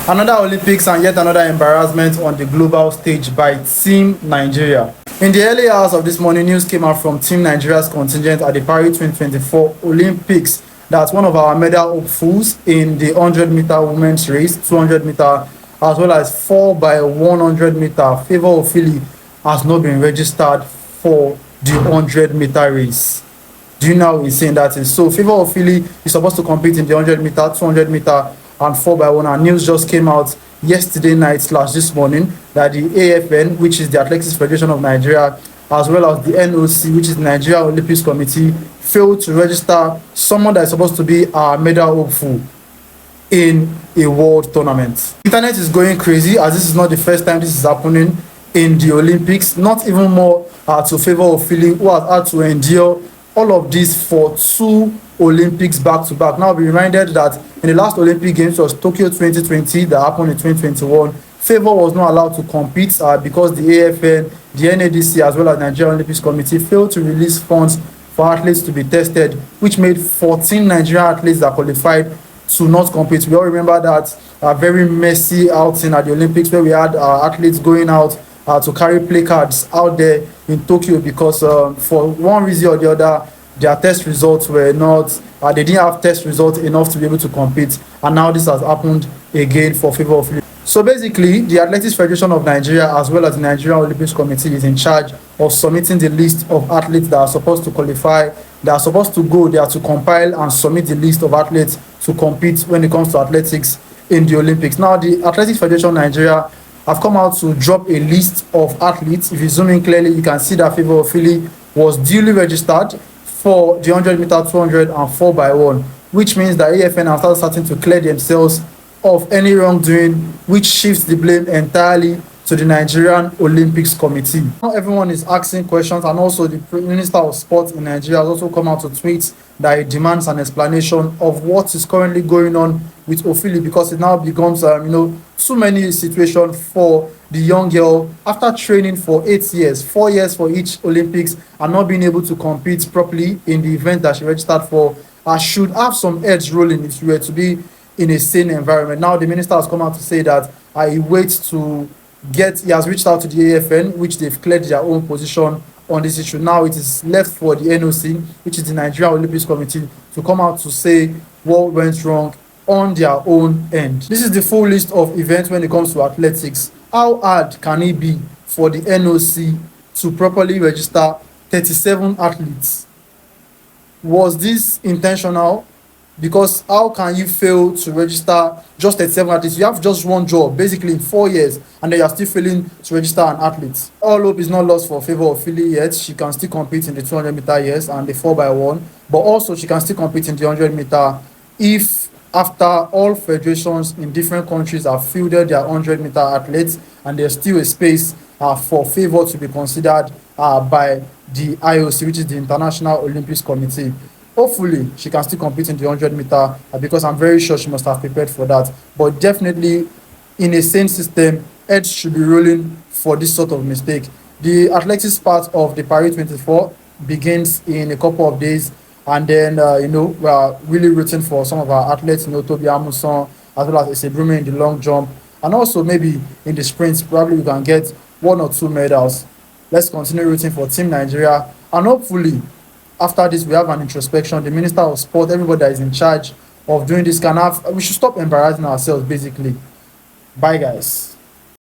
Another Olympics and yet another embarrassment on the global stage by Team Nigeria. In the early hours of this morning, news came out from Team Nigeria's contingent at the Paris 2024 Olympics that one of our medal hopefuls in the 100-meter women's race, 200-meter, as well as 4x100-meter, Favour Ofili, has not been registered for the 100-meter race. Do you know how insane that is? So Favour Ofili is supposed to compete in the 100-meter, 200-meter, and 4x1, and news just came out yesterday night / this morning that the AFN, which is the Athletics Federation of Nigeria, as well as the NOC, which is the Nigeria Olympics Committee, failed to register someone that is supposed to be our medal hopeful in a world tournament. Internet is going crazy, as this is not the first time this is happening in the Olympics. Not even more to Favour Ofili, who has had to endure all of this for 2 Olympics back to back. Now be reminded that in the last Olympic Games was Tokyo 2020 that happened in 2021. Favour was not allowed to compete because the AFN, the NADC, as well as Nigeria Olympics Committee failed to release funds for athletes to be tested, which made 14 Nigerian athletes that qualified to not compete. We all remember that very messy outing at the Olympics where we had athletes going out to carry placards out there in Tokyo because for one reason or the other, their test results were not, they didn't have test results enough to be able to compete. And now this has happened again for Favour Ofili. So basically, the Athletics Federation of Nigeria, as well as the Nigeria Olympics Committee, is in charge of submitting the list of athletes that are supposed to qualify, that are supposed to go there to compile and submit the list of athletes to compete when it comes to athletics in the Olympics. Now, the Athletics Federation of Nigeria have come out to drop a list of athletes. If you zoom in clearly, you can see that Favour Ofili was duly registered for the 100-meter, 200, and 4x1, which means that AFN have started to clear themselves of any wrongdoing, which shifts the blame entirely to the Nigerian Olympics Committee. Now everyone is asking questions, and also the Minister of Sport in Nigeria has also come out to tweet that he demands an explanation of what is currently going on with Ofili, because it now becomes too many situations for the young girl after training for 8 years, 4 years for each Olympics, and not being able to compete properly in the event that she registered for. Should have some edge rolling if she were to be in a sane environment. Now the minister has come out to say that he waits to he has reached out to the AFN, which they've cleared their own position on this issue. Now it is left for the NOC, which is the Nigeria Olympics Committee, to come out to say what went wrong on their own end. This is the full list of events when it comes to athletics. How hard can it be for the NOC to properly register 37 athletes? Was this intentional? Because how can you fail to register just 37 athletes? You have just one job, basically in 4 years, and then you are still failing to register an athlete. All hope is not lost for Favour Ofili yet. She can still compete in the 200-meter, yes, and the 4x1, but also she can still compete in the 100-meter if after all federations in different countries have fielded their 100-meter athletes, and there's still a space for Favour to be considered by the IOC, which is the International Olympics Committee. Hopefully, she can still compete in the 100-meter because I'm very sure she must have prepared for that. But definitely, in a sane system, heads should be rolling for this sort of mistake. The athletics part of the Paris 24 begins in a couple of days, and then we are really rooting for some of our athletes, Toby Amuson, as well as Esebrume in the long jump, and also maybe in the sprints, probably we can get 1 or 2 medals. Let's continue rooting for Team Nigeria, and hopefully, after this, we have an introspection. The Minister of Sport, everybody that is in charge of doing this we should stop embarrassing ourselves, basically. Bye, guys.